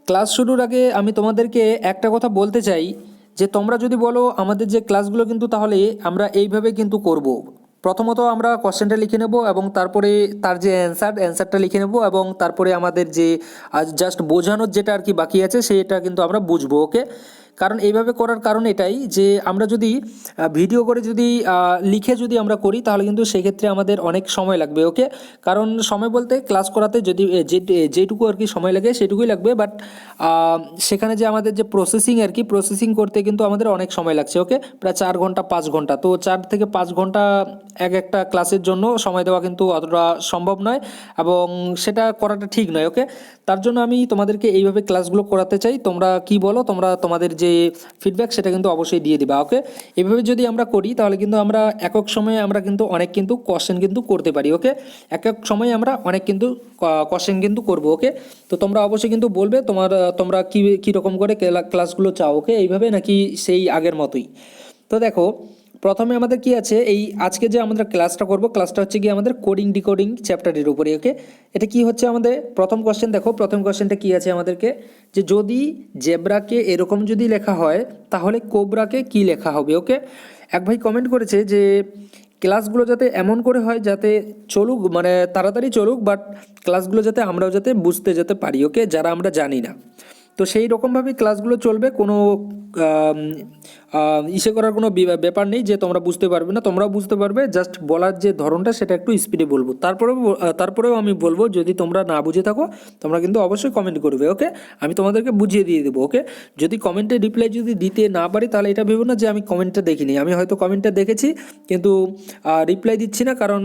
Class শুরুর আগে আমি তোমাদেরকে একটা কথা বলতে চাই যে তোমরা যদি বলো আমাদের যে ক্লাসগুলো কিন্তু তাহলে আমরা এইভাবে কিন্তু করব। প্রথমত আমরা কোশ্চেনটা লিখে নেব এবং তারপরে তার যে অ্যান্সারটা লিখে নেব এবং তারপরে আমাদের যে জাস্ট বোঝানোর যেটা আর কি বাকি আছে সেটা কিন্তু আমরা বুঝবো। ওকে, কারণ এইভাবে করার কারণ এটাই যে আমরা যদি ভিডিও করে যদি লিখে যদি আমরা করি তাহলে কিন্তু সেক্ষেত্রে আমাদের অনেক সময় লাগবে। ওকে, কারণ সময় বলতে ক্লাস করাতে যদি যেটুকু আর কি সময় লাগে সেটুকুই লাগবে, বাট সেখানে যে আমাদের যে প্রসেসিং আর কি প্রসেসিং করতে কিন্তু আমাদের অনেক সময় লাগছে। ওকে, প্রায় 4 ঘন্টা 5 ঘন্টা, তো 4 থেকে 5 ঘন্টা এক একটা ক্লাসের জন্য সময় দেওয়া কিন্তু অতটা সম্ভব নয় এবং সেটা করাটা ঠিক নয়। ওকে, তার জন্য আমি তোমাদেরকে এইভাবে ক্লাসগুলো করাতে চাই। তোমরা কি বলো, তোমরা তোমাদের যে ফিডব্যাক সেটা কিন্তু অবশ্যই দিয়ে দিবা। ওকে, এভাবে যদি আমরা করি তাহলে কিন্তু আমরা একক সময়ে আমরা কিন্তু অনেক কিন্তু কোশ্চেন কিন্তু করতে পারি। ওকে, একক সময়ে আমরা অনেক কিন্তু কোশ্চেন কিন্তু করবো। ওকে, তো তোমরা অবশ্যই কিন্তু বলবে তোমরা কি রকম করে ক্লাসগুলো চাও। ওকে, এইভাবে নাকি সেই আগের মতোই। তো দেখো, প্রথমে আমাদের কি আছে, এই আজকে যে আমাদের ক্লাসটা করব ক্লাসটা হচ্ছে কি আমাদের কোডিং ডিকোডিং চ্যাপ্টারের উপরে। ওকে, এটা কি হচ্ছে আমাদের প্রথম কোশ্চেন। দেখো প্রথম কোশ্চেনটা কি আছে আমাদেরকে, যে যদি জেব্রাকে এরকম যদি লেখা হয় তাহলে কোবরাকে কি লেখা হবে। ওকে, এক ভাই কমেন্ট করেছে যে ক্লাসগুলো যাতে এমন করে হয় যাতে চলুক, মানে তাড়াতাড়ি চলুক, বাট ক্লাসগুলো যাতে আমরাও যাতে বুঝতে যেতে পারি। ওকে, যারা আমরা জানি না, তো সেই রকমভাবেই ক্লাসগুলো চলবে। কোনো ইসে করার কোনো ব্যাপার নেই যে তোমরা বুঝতে পারবে না, তোমরাও বুঝতে পারবে। জাস্ট বলার যে ধরনটা সেটা একটু স্পিডে বলবো। তারপরেও আমি বলবো যদি তোমরা না বুঝে থাকো তোমরা কিন্তু অবশ্যই কমেন্ট করবে। ওকে, আমি তোমাদেরকে বুঝিয়ে দিয়ে দেবো। ওকে, যদি কমেন্টে রিপ্লাই যদি দিতে না পারি তাহলে এটা ভেবো না যে আমি কমেন্টটা দেখিনি। আমি হয়তো কমেন্টটা দেখেছি কিন্তু রিপ্লাই দিচ্ছি না, কারণ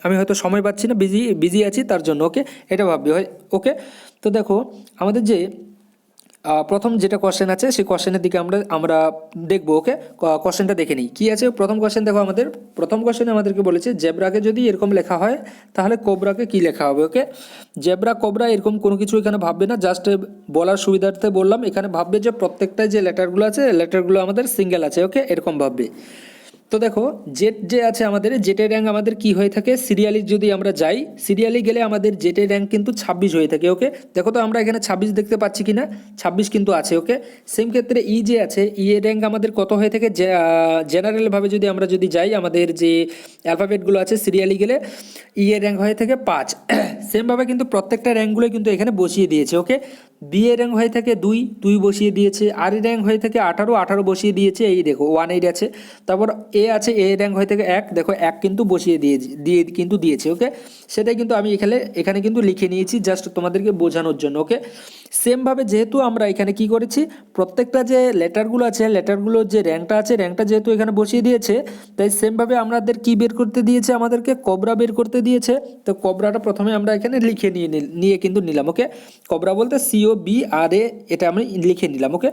আমি হয়তো সময় পাচ্ছি না, বিজি বিজি আছি তার জন্য। ওকে, এটা ভাববে হয়। ওকে, তো দেখো আমাদের যে প্রথম যেটা কোশ্চেন আছে সেই কোশ্চেনের দিকে আমরা দেখবো। ওকে, কোশ্চেনটা দেখে নিই কি আছে। প্রথম কোশ্চেন দেখো, আমাদের প্রথম কোশ্চেনে আমাদেরকে বলেছে জেব্রাকে যদি এরকম লেখা হয় তাহলে কোবরাকে কি লেখা হবে। ওকে, জেব্রা কোবরা এরকম কোনো কিছু এখানে ভাববে না, জাস্ট বলার সুবিধার্থে বললাম। এখানে ভাববে যে প্রত্যেকটা যে লেটারগুলো আছে লেটারগুলো আমাদের সিঙ্গেল আছে। ওকে, এরকম ভাববে। তো দেখো জেট যে আছে আমাদের, জেটের র্যাঙ্ক আমাদের কি হয়ে থাকে, সিরিয়ালি যদি আমরা যাই, সিরিয়ালি গেলে আমাদের জেটের র্যাঙ্ক কিন্তু 26 হয়ে থাকে। ওকে, দেখো তো আমরা এখানে 26 দেখতে পাচ্ছি কিনা, 26 কিন্তু আছে। ওকে, সেম ক্ষেত্রে ই যে আছে, ই এর র্যাঙ্ক আমাদের কত হয়ে থাকে, জেনারেলভাবে যদি আমরা যদি যাই আমাদের যে অ্যালফাবেটগুলো আছে সিরিয়ালি গেলে ই এর র্যাঙ্ক হয়ে থাকে 5। সেমভাবে কিন্তু প্রত্যেকটা র্যাঙ্কগুলো কিন্তু এখানে বসিয়ে দিয়েছে। ওকে, বি এর র্যাঙ্ক হয়ে থাকে 2 বসিয়ে দিয়েছে, আর এর র্যাঙ্ক হয়ে থাকে 18 বসিয়ে দিয়েছে। এই দেখো 18 আছে। তারপর এ আছে, এ র্যাঙ্ক হয়ে থাকে 1, দেখো 1 কিন্তু বসিয়ে দিয়ে দিয়েছে। ওকে, সেটাই কিন্তু আমি এখানে কিন্তু লিখে নিয়েছি জাস্ট তোমাদেরকে বোঝানোর জন্য। ওকে, সেমভাবে যেহেতু আমরা এখানে কি করেছি, প্রত্যেকটা যে লেটারগুলো আছে লেটারগুলোর যে র্যাঙ্কটা আছে র্যাঙ্কটা যেহেতু এখানে বসিয়ে দিয়েছে, তাই সেমভাবে আমাদের কি বের করতে দিয়েছে, আমাদেরকে কোবরা বের করতে দিয়েছে। তো কোবরাটা প্রথমে আমরা এখানে লিখে নিয়ে কিন্তু নিলাম। ওকে, কোবরা বলতে COBRA, এটা আমি লিখে নিলাম। ওকে,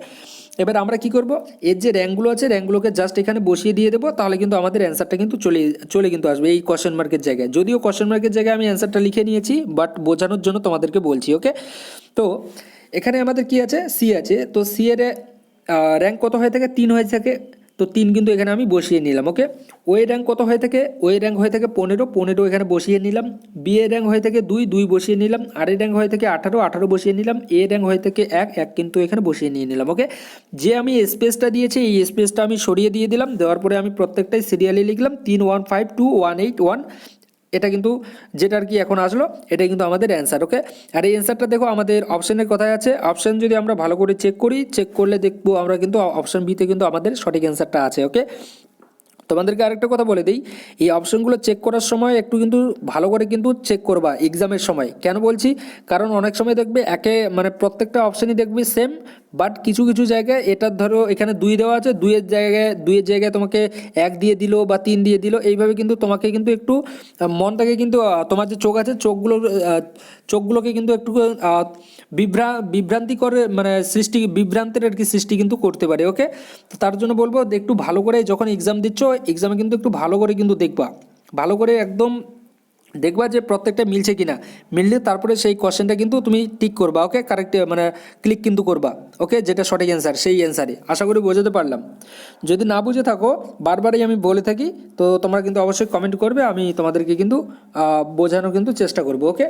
এবার আমরা কি করব, এর যে র্যাঙ্কগুলো আছে র্যাঙ্কগুলোকে জাস্ট এখানে বসিয়ে দিয়ে দেবো, তাহলে কিন্তু আমাদের অ্যান্সারটা কিন্তু চলে কিন্তু আসবে এই কোশ্চেন মার্কের জায়গায়। যদিও কোশ্চেন মার্কের জায়গায় আমি অ্যান্সারটা লিখে নিয়েছি, বাট বোঝানোর জন্য তোমাদেরকে বলছি। ওকে, তো এখানে আমাদের কি আছে, সি আছে। তো সি এর র্যাঙ্ক কত হয়ে থাকে, 3 হয়ে থাকে। তো 3 কিন্তু এখানে আমি বসিয়ে নিলাম। ওকে, ও এর র্যাঙ্ক কত হয়ে থাকে, ও এর র্যাঙ্ক হয়ে থাকে 15 এখানে বসিয়ে নিলাম। বি এর র্যাঙ্ক হয়ে থাকে 2 বসিয়ে নিলাম। আর এর র্যাঙ্ক হয়ে থাকে 18 বসিয়ে নিলাম। এ র্যাঙ্ক হয়ে থাকে 1 কিন্তু এখানে বসিয়ে নিয়ে নিলাম। ওকে, যে আমি স্পেসটা দিয়েছি এই স্পেসটা আমি সরিয়ে দিয়ে দিলাম, দেওয়ার পরে আমি প্রত্যেকটাই সিরিয়ালি লিখলাম 3 1 5 2 1 8 1। এটা কিন্তু যেটা আর কি এখন আসলো এটাই কিন্তু আমাদের অ্যান্সার। ওকে, আর এই অ্যান্সারটা দেখো আমাদের অপশনের কথায় আছে। অপশন যদি আমরা ভালো করে চেক করলে দেখবো আমরা কিন্তু অপশন বিতে কিন্তু আমাদের সঠিক অ্যান্সারটা আছে। ওকে, তোমাদেরকে আরেকটা কথা বলে দিই, এই অপশনগুলো চেক করার সময় একটু কিন্তু ভালো করে কিন্তু চেক করবা এক্সামের সময়। কেন বলছি, কারণ অনেক সময় দেখবে মানে প্রত্যেকটা অপশানই দেখবে সেম, বাট কিছু কিছু জায়গায় এটা ধরো এখানে 2 দেওয়া আছে, দুইয়ের জায়গায় তোমাকে 1 দিয়ে দিল বা 3 দিয়ে দিল। এইভাবে কিন্তু তোমাকে কিন্তু একটু মনটাকে কিন্তু তোমার যে চোখ আছে চোখগুলোকে কিন্তু একটু বিভ্রান্তি করে, মানে বিভ্রান্তের আর কি সৃষ্টি কিন্তু করতে পারে। ওকে, তো তার জন্য বলবো একটু ভালো করে যখন এক্সাম দিচ্ছ এক্সামে কিন্তু একটু ভালো করে কিন্তু দেখবা, ভালো করে একদম দেখবা যে প্রত্যেকটা মিলছে কিনা। মিললে তারপরে সেই কোশ্চেনটা কিন্তু তুমি টিক করবা। ওকে, কারেক্ট মানে ক্লিক কিন্তু করবা। ওকে, যেটা সঠিক অ্যান্সার সেই অ্যান্সারে। আশা করি বোঝাতে পারলাম। যদি না বুঝে থাকো, বারবারই আমি বলে থাকি, তো তোমরা কিন্তু অবশ্যই কমেন্ট করবে, আমি তোমাদেরকে কিন্তু বোঝানোর কিন্তু চেষ্টা করবো। ওকে,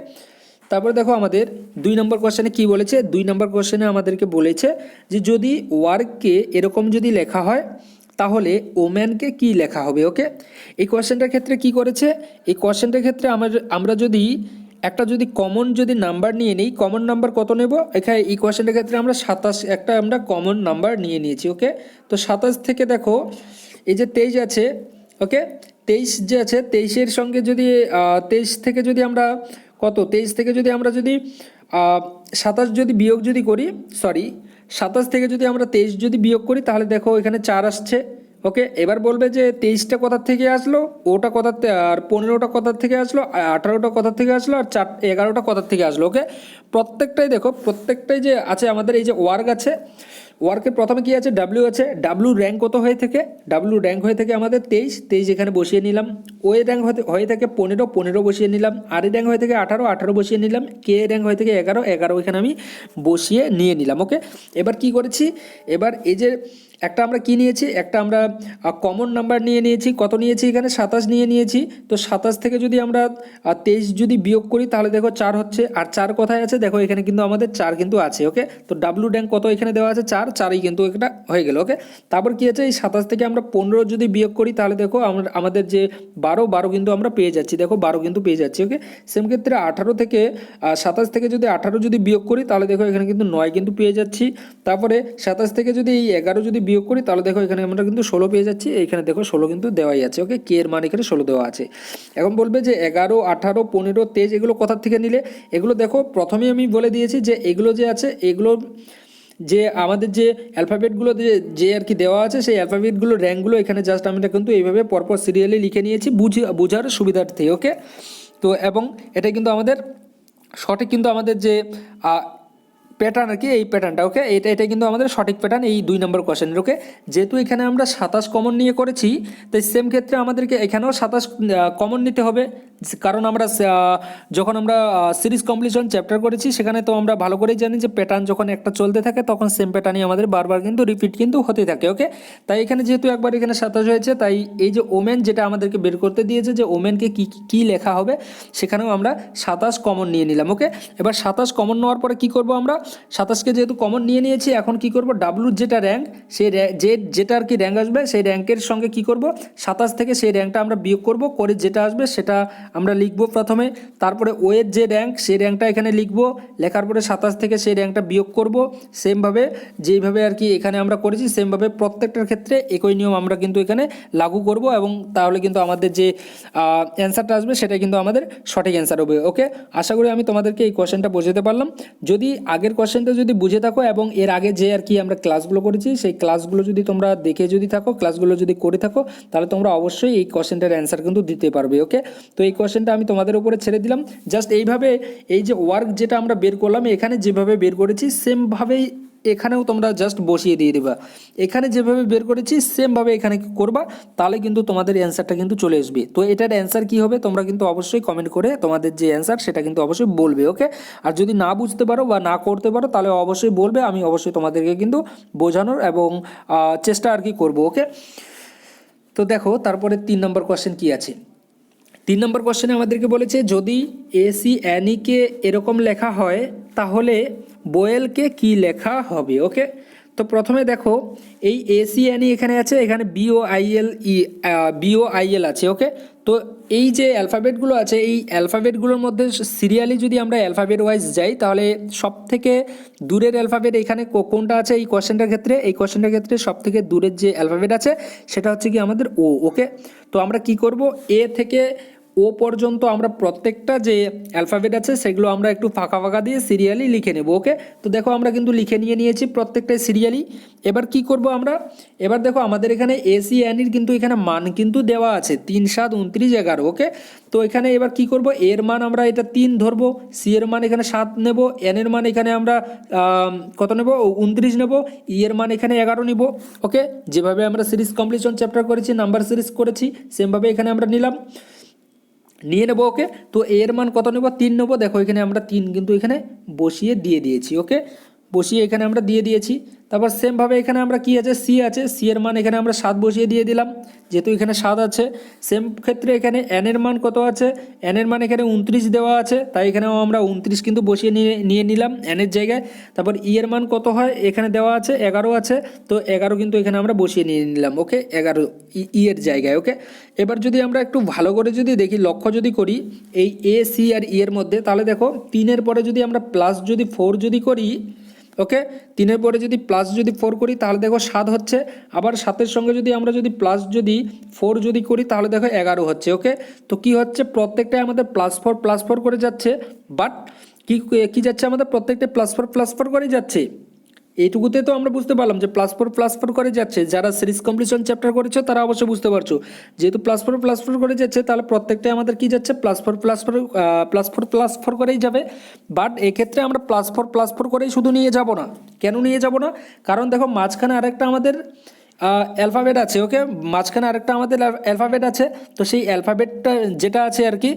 তারপরে দেখো আমাদের 2 নম্বর কোশ্চেনে কি বলেছে। 2 নম্বর কোশ্চেনে আমাদেরকে বলেছে যে যদি ওয়ার্ককে এরকম যদি লেখা হয় তাহলে ওম্যানকে কি লেখা হবে। ওকে, এই কোশ্চেনটার ক্ষেত্রে কি করেছে, এই কোশ্চেনটার ক্ষেত্রে আমরা যদি একটা যদি কমন যদি নাম্বার নিয়ে নিই, কমন নাম্বার কত নেব এখানে এই কোশ্চেনটার ক্ষেত্রে আমরা 27 একটা আমরা কমন নাম্বার নিয়ে নিয়েছি। ওকে, তো 27 থেকে দেখো এই যে 23 আছে, ওকে 23 যে আছে 23-এর সঙ্গে যদি 23 থেকে যদি আমরা কত 23 থেকে যদি আমরা যদি 27 যদি বিয়োগ যদি করি, সরি 27 থেকে যদি আমরা 23 যদি বিয়োগ করি তাহলে দেখো এখানে 4 আসছে। ওকে, এবার বলবে যে 23টা কোথার থেকে আসলো, ওটা কোথার আর 15টা কোথার থেকে আসলো, 18টা কোথার থেকে আসলো, আর 11টা কোথার থেকে আসলো। ওকে, প্রত্যেকটাই দেখো প্রত্যেকটাই যে আছে আমাদের এই যে ওয়ার্ক আছে, ওয়ার্কের প্রথমে কি আছে ডাব্লিউ আছে, ডাব্লিউ র্যাঙ্ক কত হয়ে থাকে, ডাব্লিউ র্যাঙ্ক হয়ে থাকে আমাদের 23 এখানে বসিয়ে নিলাম, ও এ র্যাঙ্ক হয়ে থাকে 15 বসিয়ে নিলাম, আর এ র্যাঙ্ক হয়ে থাকে 18 বসিয়ে নিলাম, কে র্যাঙ্ক হয়ে থাকে 11 এখানে আমি বসিয়ে নিয়ে নিলাম। ওকে, এবার কি করেছি, এবার এই যে একটা আমরা কি নিয়েছি, একটা আমরা কমন নাম্বার নিয়ে নিয়েছি, কত নিয়েছি এখানে 27 নিয়ে নিয়েছি। তো 27 থেকে যদি আমরা 23 যদি বিয়োগ করি তাহলে দেখো 4 হচ্ছে, আর 4 কোথায় আছে দেখো এখানে কিন্তু আমাদের 4 কিন্তু আছে। ওকে, তো ডাব্লিউ র্যাঙ্ক কত এখানে দেওয়া আছে 4ই কিন্তু এটা হয়ে গেল। ওকে, তারপর কি আছে এই 27 থেকে আমরা 15 যদি বিয়োগ করি তাহলে দেখো আমাদের যে 12 কিন্তু আমরা পেয়ে যাচ্ছি, দেখো 12 কিন্তু পেয়ে যাচ্ছি। ওকে, সেম ক্ষেত্রে 18 থেকে 27 থেকে যদি 18 যদি বিয়োগ করি তাহলে দেখো এখানে কিন্তু 9 কিন্তু পেয়ে যাচ্ছি। তারপরে 27 থেকে যদি এই 11 যদি বিয়োগ করি তাহলে দেখো এখানে আমরা কিন্তু 16 পেয়ে যাচ্ছি, এখানে দেখো 16 কিন্তু দেওয়াই আছে। ওকে, কে এর মান এখানে 16 দেওয়া আছে। এখন বলবে যে 11, 18, 15, 23 এগুলো কোথার থেকে নিলে, এগুলো দেখো প্রথমেই আমি বলে দিয়েছি যে এগুলো যে আছে এগুলো যে আমাদের যে অ্যালফাবেটগুলো যে আর কি দেওয়া আছে সেই অ্যালফাবেটগুলো র্যাঙ্কগুলো এখানে জাস্ট আমরা কিন্তু এইভাবে পরপর সিরিয়ালি লিখে নিয়েছি বোঝার সুবিধার্থে। ওকে, তো এবং এটা কিন্তু আমাদের সঠিক কিন্তু আমাদের যে প্যাটার্ন আর কি, এই প্যাটার্নটা। ওকে, এটা কিন্তু আমাদের সঠিক প্যাটার্ন এই 2 নম্বর কোশ্চেনের। ওকে, যেহেতু এখানে আমরা 27 কমন নিয়ে করেছি তাই সেম ক্ষেত্রে আমাদেরকে এখানেও 27 কমন নিতে হবে, কারণ আমরা যখন আমরা সিরিজ কমপ্লিশন চ্যাপ্টার করেছি সেখানে তো আমরা ভালো করেই জানি যে প্যাটার্ন যখন একটা চলতে থাকে তখন সেম প্যাটার্নই আমাদের বারবার কিন্তু রিপিট কিন্তু হতে থাকে। ওকে, তাই এখানে যেহেতু একবার এখানে 27 হয়েছে তাই এই যে ওমেন যেটা আমাদেরকে বের করতে দিয়েছে যে ওমেনকে কি লেখা হবে সেখানেও আমরা 27 কমন নিয়ে নিলাম। ওকে, এবার 27 কমন নেওয়ার পরে কি করব আমরা, 27কে যেহেতু কমন নিয়ে নিয়েছি এখন কি করব ডাব্লুর যেটা র্যাঙ্ক সেই যেটা আর কি র্যাঙ্ক আসবে সেই র্যাঙ্কের সঙ্গে কি করব 27 থেকে সেই র্যাঙ্কটা আমরা বিয়োগ করব, করে যেটা আসবে সেটা আমরা লিখব প্রথমে, তারপরে ও এর যে র্যাঙ্ক সেই র্যাঙ্কটা এখানে লিখব, লেখার পরে 27 থেকে সেই র্যাঙ্কটা বিয়োগ করব, সেমভাবে যেইভাবে আর কি এখানে আমরা করেছি সেমভাবে প্রত্যেকটার ক্ষেত্রে একই নিয়ম আমরা কিন্তু এখানে লাগু করব, এবং তাহলে কিন্তু আমাদের যে অ্যান্সারটা আসবে সেটা কিন্তু আমাদের সঠিক অ্যান্সার হবে। ওকে, আশা করি আমি তোমাদেরকে এই কোশ্চেনটা বোঝাতে পারলাম। যদি আগের কোশ্চেনটা যদি বুঝে থাকো এবং এর আগে যে আর কি আমরা ক্লাসগুলো করেছি সেই ক্লাসগুলো যদি তোমরা দেখে যদি থাকো, ক্লাসগুলো যদি করে থাকো তাহলে তোমরা অবশ্যই এই কোশ্চেনটার অ্যান্সার কিন্তু দিতে পারবে। ওকে, তো এই কোশ্চেনটা আমি তোমাদের উপরে ছেড়ে দিলাম। জাস্ট এইভাবে এই যে ওয়ার্ক যেটা আমরা বের করলাম এখানে যেভাবে বের করেছি সেমভাবেই এখানেও তোমরা জাস্ট বসিয়ে দিয়ে দেবা, এখানে যেভাবে বের করেছি সেমভাবে এখানে করবা, তাহলে কিন্তু তোমাদের অ্যান্সারটা কিন্তু চলে আসবে। তো এটার অ্যান্সার কি হবে তোমরা কিন্তু অবশ্যই কমেন্ট করে তোমাদের যে অ্যান্সার সেটা কিন্তু অবশ্যই বলবে। ওকে, আর যদি না বুঝতে পারো বা না করতে পারো তাহলে অবশ্যই বলবে, আমি অবশ্যই তোমাদেরকে কিন্তু বোঝানোর এবং চেষ্টা আর কি করবো। ওকে, তো দেখো তারপরে 3 নম্বর কোশ্চেন কি আছে। 3 নম্বর কোশ্চেনে আমাদেরকে বলেছে যদি এসি অ্যানিকে এরকম লেখা হয় তাহলে বোয়েলকে কি লেখা হবে। ওকে, তো প্রথমে দেখো এই এসি অ্যানি এখানে আছে, এখানে বিওআইএল আছে। ওকে, তো এই যে অ্যালফাবেটগুলো আছে এই অ্যালফাবেটগুলোর মধ্যে সিরিয়ালি যদি আমরা অ্যালফাবেট ওয়াইজ যাই তাহলে সব থেকে দূরের অ্যালফাবেট এখানে কোনটা আছে এই কোশ্চেনটার ক্ষেত্রে, এই কোশ্চেনটার ক্ষেত্রে সব থেকে দূরের যে অ্যালফাবেট আছে সেটা হচ্ছে কি আমাদের ও। ওকে, তো আমরা কি করব এ থেকে ও পর্যন্ত আমরা প্রত্যেকটা যে অ্যালফাবেট আছে সেগুলো আমরা একটু ফাঁকা ফাঁকা দিয়ে সিরিয়ালি লিখে নেব। ওকে, তো দেখো আমরা কিন্তু লিখে নিয়েছি প্রত্যেকটাই সিরিয়ালি। এবার কি করব আমরা, এবার দেখো আমাদের এখানে এসি এর কিন্তু এখানে মান কিন্তু দেওয়া আছে 3, 7, 29, 11। ওকে, তো এখানে এবার কি করব এর মান আমরা এটা 3 ধরবো, সি এর মান এখানে 7 নেব, এন এর মান এখানে আমরা কত নেব 29 নেব, ই এর মান এখানে 11 নিব। ওকে, যেভাবে আমরা সিরিজ কমপ্লিশন চ্যাপ্টার করেছি নাম্বার সিরিজ করেছি সেমভাবে এখানে আমরা নিয়ে নেবো। ওকে, তো এর মান কত নেব 3 নেবো, দেখো এখানে আমরা 3 কিন্তু এখানে বসিয়ে দিয়েছি। ওকে, বসিয়ে এখানে আমরা দিয়ে দিয়েছি। তারপর সেমভাবে এখানে আমরা কি আছে, সি আছে, সি এর মান এখানে আমরা 7 বসিয়ে দিয়ে দিলাম, যেহেতু এখানে 7 আছে। সেম ক্ষেত্রে এখানে এন এর মান কত আছে, এন এর মান এখানে 29 দেওয়া আছে, তাই এখানেও আমরা 29 কিন্তু বসিয়ে নিয়ে নিলাম এন এর জায়গায়। তারপর ই এর মান কত হয়, এখানে দেওয়া আছে 11 আছে, তো 11 কিন্তু এখানে আমরা বসিয়ে নিয়ে নিলাম। ওকে, 11 ই এর জায়গায়। ওকে, এবার যদি আমরা একটু ভালো করে যদি দেখি, লক্ষ্য যদি করি এই এ সি আর ই এর মধ্যে, তাহলে দেখো 3-এর পরে যদি আমরা প্লাস যদি 4 যদি করি, ওকে, 3-এর পরে যদি প্লাস যদি 4 করি তাহলে দেখো 7 হচ্ছে। আবার 7-এর সঙ্গে যদি আমরা যদি প্লাস যদি 4 যদি করি তাহলে দেখো 11 হচ্ছে। ওকে, তো কি হচ্ছে, প্রত্যেকটাই আমাদের +4 করে যাচ্ছে, বাট কি যাচ্ছে আমাদের প্রত্যেকটা +4 করে যাচ্ছে। এইটুকুতে তো আমরা বুঝতে পারলাম যে +4 করে যাচ্ছে। যারা সিরিজ কমপ্লিশন চ্যাপ্টার করেছো তারা অবশ্যই বুঝতে পারছো, যেহেতু +4 করে যাচ্ছে তাহলে প্রত্যেকটাই আমাদের কি যাচ্ছে +4 করেই যাবে। বাট এক্ষেত্রে আমরা +4 করেই শুধু নিয়ে যাব না। কেন নিয়ে যাব না, কারণ দেখো মাঝখানে আরেকটা আমাদের অ্যালফাবেট আছে। ওকে, মাঝখানে আরেকটা আমাদের অ্যালফাবেট আছে, তো সেই অ্যালফাবেটটা যেটা আছে আর কি,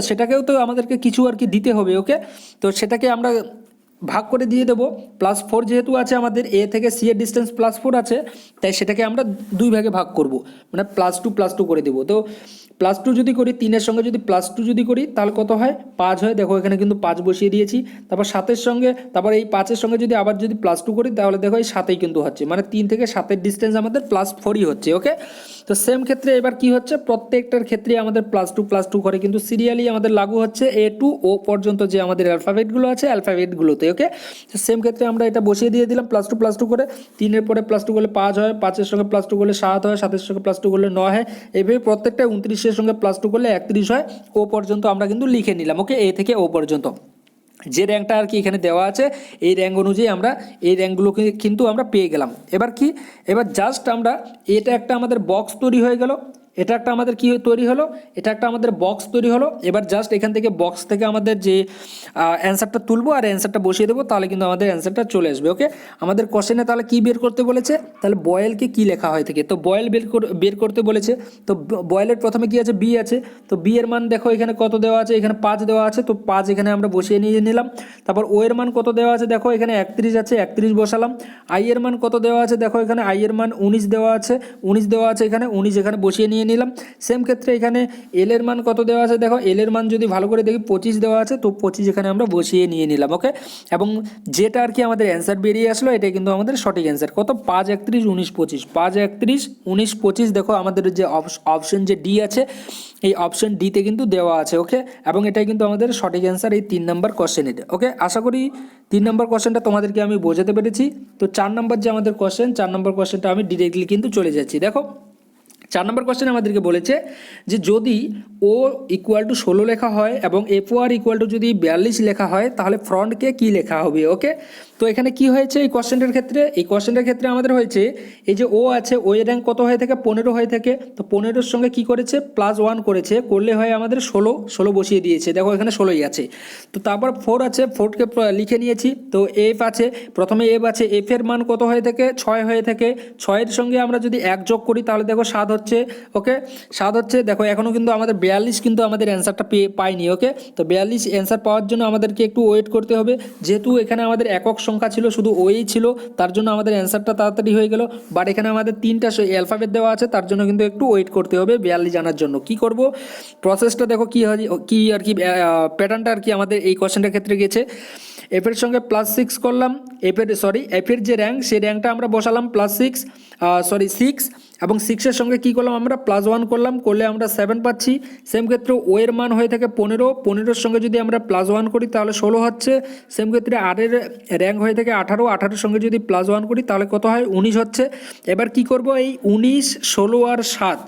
সেটাকেও তো আমাদেরকে কিছু আর কি দিতে হবে। ওকে, তো সেটাকে আমরা ভাগ করে দিয়ে দেবো। +4 যেহেতু আছে আমাদের এ থেকে সি এর ডিস্টেন্স +4 আছে, তাই সেটাকে আমরা 2 ভাগে ভাগ করব, মানে +2 করে দেবো। তো +2 যদি করি, 3-এর সঙ্গে যদি +2 যদি করি তাহলে কত হয়, 5 হয়। দেখো এখানে কিন্তু 5 বসিয়ে দিয়েছি। তারপর 7-এর সঙ্গে, তারপর এই 5-এর সঙ্গে যদি আবার যদি +2 করি তাহলে দেখো এই 7-এই কিন্তু হচ্ছে, মানে 3 থেকে 7-এর ডিস্টেন্স আমাদের +4ই হচ্ছে। ওকে, তো সেম ক্ষেত্রে এবার কি হচ্ছে, প্রত্যেকটার ক্ষেত্রে আমাদের +2 করে কিন্তু সিরিয়ালি আমাদের লাগু হচ্ছে এ টু ও পর্যন্ত যে আমাদের অ্যালফাবেটগুলো আছে অ্যালফাবেটগুলোতে। ওকে, তো সেম ক্ষেত্রে আমরা এটা বসিয়ে দিয়ে দিলাম +2 করে। 3-এর পরে +2 করলে 5 হয়, 5-এর সঙ্গে +2 করলে 7 হয়, 7-এর সঙ্গে +2 করলে 9 হয়, এইভাবে প্রত্যেকটা 29-এর সঙ্গে +2 করলে 31 হয়। ও পর্যন্ত আমরা কিন্তু লিখে নিলাম। ওকে, এ থেকে ও পর্যন্ত যে র্যাঙ্কটা আর কি এখানে দেওয়া আছে, এই র্যাঙ্ক অনুযায়ী আমরা এই র্যাঙ্কগুলোকে কিন্তু আমরা পেয়ে গেলাম। এবার জাস্ট আমরা, এটা একটা আমাদের বক্স তৈরি হয়ে গেল, এটা একটা আমাদের কি তৈরি হলো, এটা একটা আমাদের বক্স তৈরি হলো। এবার জাস্ট এখান থেকে বক্স থেকে আমাদের যে অ্যান্সারটা তুলবো আর অ্যান্সারটা বসিয়ে দেবো, তাহলে কিন্তু আমাদের অ্যান্সারটা চলে আসবে। ওকে, আমাদের কোশ্চেনে তাহলে কি বের করতে বলেছে, তাহলে বয়েলকে কি লেখা হয় থেকে, তো বয়েল বের করতে বলেছে। তো বয়েলের প্রথমে কি আছে, বি আছে, তো বি এর মান দেখো এখানে কত দেওয়া আছে, এখানে 5 দেওয়া আছে, তো 5 এখানে আমরা বসিয়ে নিয়ে নিলাম। তারপর ও এর মান কত দেওয়া আছে, দেখো এখানে 31 আছে, 31 বসালাম। আই এর মান কত দেওয়া আছে, দেখো এখানে আই এর মান 19 দেওয়া আছে, 19 দেওয়া আছে, এখানে 19 এখানে বসিয়ে নিয়ে নিলাম। সেম ক্ষেত্রে এখানে এল এর মান কত দেওয়া আছে, দেখো এল এর মান যদি ভালো করে দেখি 25 দেওয়া আছে, তো 25 এখানে আমরা বসিয়ে নিয়ে নিলাম। ওকে, এবং যেটা আর কি আমাদের অ্যান্সার বেরিয়ে আসলো এটাই কিন্তু আমাদের সঠিক অ্যান্সার। কত, 5, 31, 19, 25, 5, 31, 19, 25। দেখো আমাদের যে অপশন যে ডি আছে, এই অপশন ডিতে কিন্তু দেওয়া আছে। ওকে, এবং এটাই কিন্তু আমাদের সঠিক অ্যান্সার এই 3 নম্বর কোশ্চেনের। ওকে, আশা করি 3 নম্বর কোশ্চেনটা তোমাদেরকে আমি বোঝাতে পেরেছি। তো 4 নম্বর যে আমাদের কোশ্চেন, 4 নম্বর কোশ্চেনটা আমি ডিরেক্টলি কিন্তু চলে যাচ্ছি। দেখো 4 নম্বর কোশ্চেন আমাদেরকে বলেছে যে যদি ও = 16 লেখা হয় এবং FOR = যদি 42 লেখা হয় তাহলে ফ্রন্টকে কি লেখা হবে। ওকে, তো এখানে কি হয়েছে এই কোশ্চেনটার ক্ষেত্রে আমাদের হয়েছে এই যে ও আছে, ও এর র্যাঙ্ক কত হয়ে থাকে, 15 হয়ে থাকে। তো 15-এর সঙ্গে কি করেছে, +1 করেছে, করলে হয় আমাদের 16 বসিয়ে দিয়েছে, দেখো এখানে 16ই আছে। তো তারপর 4 আছে, 4কে লিখে নিয়েছি। তো এফ আছে, প্রথমে এফ আছে, এফ এর মান কত হয়ে থাকে, 6 হয়ে থাকে। 6-এর সঙ্গে আমরা যদি 1 যোগ করি তাহলে দেখো 7 হচ্ছে। ওকে, 7 হচ্ছে। দেখো এখনও কিন্তু আমাদের 42 কিন্তু আমাদের অ্যান্সারটা পাইনি। ওকে, তো 42 অ্যান্সার পাওয়ার জন্য আমাদেরকে একটু ওয়েট করতে হবে, যেহেতু এখানে আমাদের একক সংখ্যা ছিল, শুধু ওই ছিল, তার জন্য আমাদের অ্যান্সারটা তাড়াতাড়ি হয়ে গেল। বাট এখানে আমাদের 3টা অ্যালফাবেট দেওয়া আছে, তার জন্য কিন্তু একটু ওয়েট করতে হবে 42 জানার জন্য। কি করব, প্রসেসটা দেখো কি আর কি প্যাটার্নটা আর কি আমাদের এই কোশ্চেনটার ক্ষেত্রে গেছে। এফের সঙ্গে +6 করলাম, এফের যে র্যাঙ্ক, সেই র্যাঙ্কটা আমরা বসালাম +6 এবং 6-এর সঙ্গে কি করলাম আমরা +1 করলাম, করলে আমরা 7 পাচ্ছি। সেম ক্ষেত্রে ও এর মান হয়ে থাকে 15-এর সঙ্গে যদি আমরা +1 করি তাহলে 16 হচ্ছে। সেম ক্ষেত্রে আর এর র্যাঙ্ক হয়ে থাকে 18-এর সঙ্গে যদি +1 করি তাহলে কত হয়, 19 হচ্ছে। এবার কি করব, এই 19, 16 আর 7,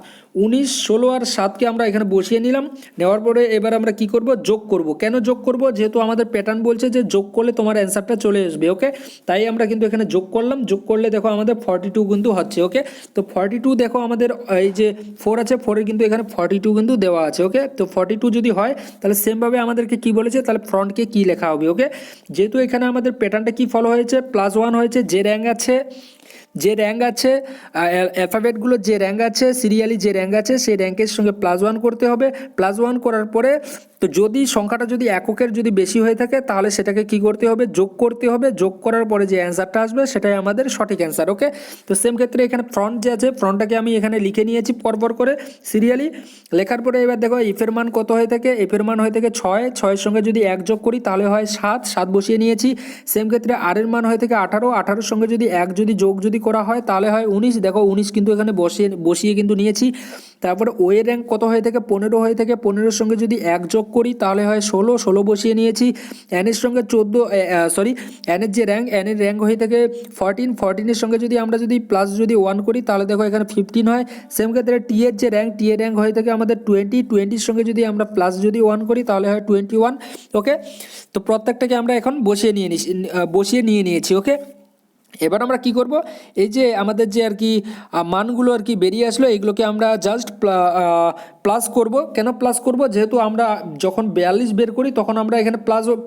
19, 16 আর 7কে আমরা এখানে বসিয়ে নিলাম। নেওয়ার পরে এবার আমরা কি করব, যোগ করব। কেন যোগ করব, যেহেতু আমাদের প্যাটার্ন বলছে যে যোগ করলে তোমার অ্যান্সারটা চলে আসবে। ওকে, তাই আমরা কিন্তু এখানে যোগ করলাম, যোগ করলে দেখো আমাদের 42 কিন্তু হচ্ছে। ওকে, তো 42 দেখো আমাদের এই যে 4 আছে, 4-এর কিন্তু এখানে 42 কিন্তু দেওয়া আছে। ওকে, তো 42 যদি হয় তাহলে সেমভাবে আমাদেরকে কি বলেছে, তাহলে ফ্রন্টকে কি লেখা হবে। ওকে, যেহেতু এখানে আমাদের প্যাটার্নটা কি ফলো হয়েছে, +1 হয়েছে, যে র্যাঙ্ক আছে অ্যালফাবেটগুলোর যে র্যাঙ্ক আছে, সিরিয়ালি যে র্যাঙ্ক আছে, সেই র্যাঙ্কের সঙ্গে +1 করতে হবে। +1 করার পরে তো যদি সংখ্যাটা যদি এককের যদি বেশি হয়ে থাকে তাহলে সেটাকে কি করতে হবে, যোগ করতে হবে। যোগ করার পরে যে অ্যান্সারটা আসবে সেটাই আমাদের সঠিক অ্যান্সার। ওকে, তো সেম ক্ষেত্রে এখানে ফ্রন্ট যে আছে ফ্রন্টটাকে আমি এখানে লিখে নিয়েছি পরপর করে সিরিয়ালি। লেখার পরে এবার দেখো এফের মান কত হয়ে থাকে, এফের মান হয়ে থাকে 6, 6-এর সঙ্গে যদি 1 যোগ করি তাহলে হয় 7, 7 বসিয়ে নিয়েছি। সেম ক্ষেত্রে আর এর মান হয়ে থাকে 18, 18-এর সঙ্গে যদি 1 যদি যোগ যদি করা হয় তাহলে হয় 19, দেখো 19 কিন্তু এখানে বসিয়ে কিন্তু নিয়েছি। তারপরে ও এর র্যাঙ্ক কত হয়ে থাকে, 15 হয়ে থাকে, 15-এর সঙ্গে যদি 1 যোগ করি তাহলে হয় 16, 16 বসিয়ে নিয়েছি। এনের সঙ্গে 14, এনের যে র্যাঙ্ক, এনের র্যাঙ্ক হয়ে থাকে 14, 14-এর সঙ্গে যদি আমরা যদি প্লাস যদি 1 করি তাহলে দেখো এখানে 15 হয়। সেম ক্ষেত্রে টি এর যে র্যাঙ্ক, টি এর র্যাঙ্ক হয়ে থাকে আমাদের 20, 20-এর সঙ্গে যদি আমরা প্লাস যদি 1 করি তাহলে হয় 21। ওকে, তো প্রত্যেকটাকে আমরা এখন বসিয়ে নিয়ে নিয়েছি। ওকে, এবার আমরা কি করব, এই যে আমাদের যে আর কি মানগুলো আর কি বেরিয়ে আসলো এগুলোকে আমরা জাস্ট প্লাস করব। কেন প্লাস করব, যেহেতু আমরা যখন 42 বের করি তখন আমরা এখানে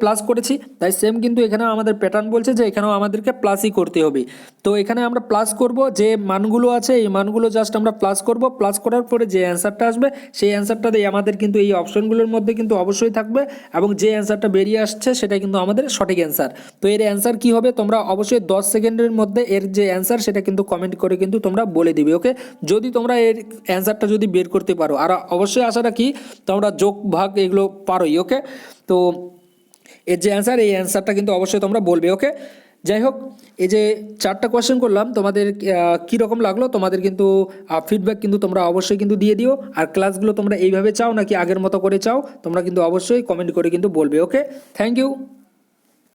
প্লাস করেছি, তাই সেম কিন্তু এখানে আমাদের প্যাটার্ন বলছে যে এখানেও আমাদেরকে প্লাসই করতে হবে। তো এখানে আমরা প্লাস করব, যে মানগুলো আছে এই মানগুলো জাস্ট আমরা প্লাস করব। প্লাস করার পরে যে অ্যান্সারটা আসবে সেই অ্যান্সারটা দিয়ে আমাদের কিন্তু এই অপশনগুলোর মধ্যে কিন্তু অবশ্যই থাকবে, এবং যে অ্যান্সারটা বেরিয়ে আসছে সেটা কিন্তু আমাদের সঠিক অ্যান্সার। তো এর অ্যান্সার কি হবে তোমরা অবশ্যই 10 সেকেন্ডের মধ্যে এর যে অ্যান্সার সেটা কিন্তু কমেন্ট করে কিন্তু তোমরা বলে দিবে। ওকে, যদি তোমরা এর অ্যান্সারটা যদি বের করতে পারো, আর অবশ্যই আশা রাখি তোমরা যোগ ভাগ এগুলো পারোই। ওকে, তো এর যে অ্যান্সার এই অ্যান্সারটা কিন্তু অবশ্যই তোমরা বলবে। ওকে, যাই হোক, এই যে 4টা কোয়েশ্চেন করলাম তোমাদের কীরকম লাগলো তোমাদের কিন্তু ফিডব্যাক কিন্তু তোমরা অবশ্যই কিন্তু দিয়ে দিও। আর ক্লাসগুলো তোমরা এইভাবে চাও নাকি আগের মতো করে চাও তোমরা কিন্তু অবশ্যই কমেন্ট করে কিন্তু বলবে। ওকে, থ্যাংক ইউ।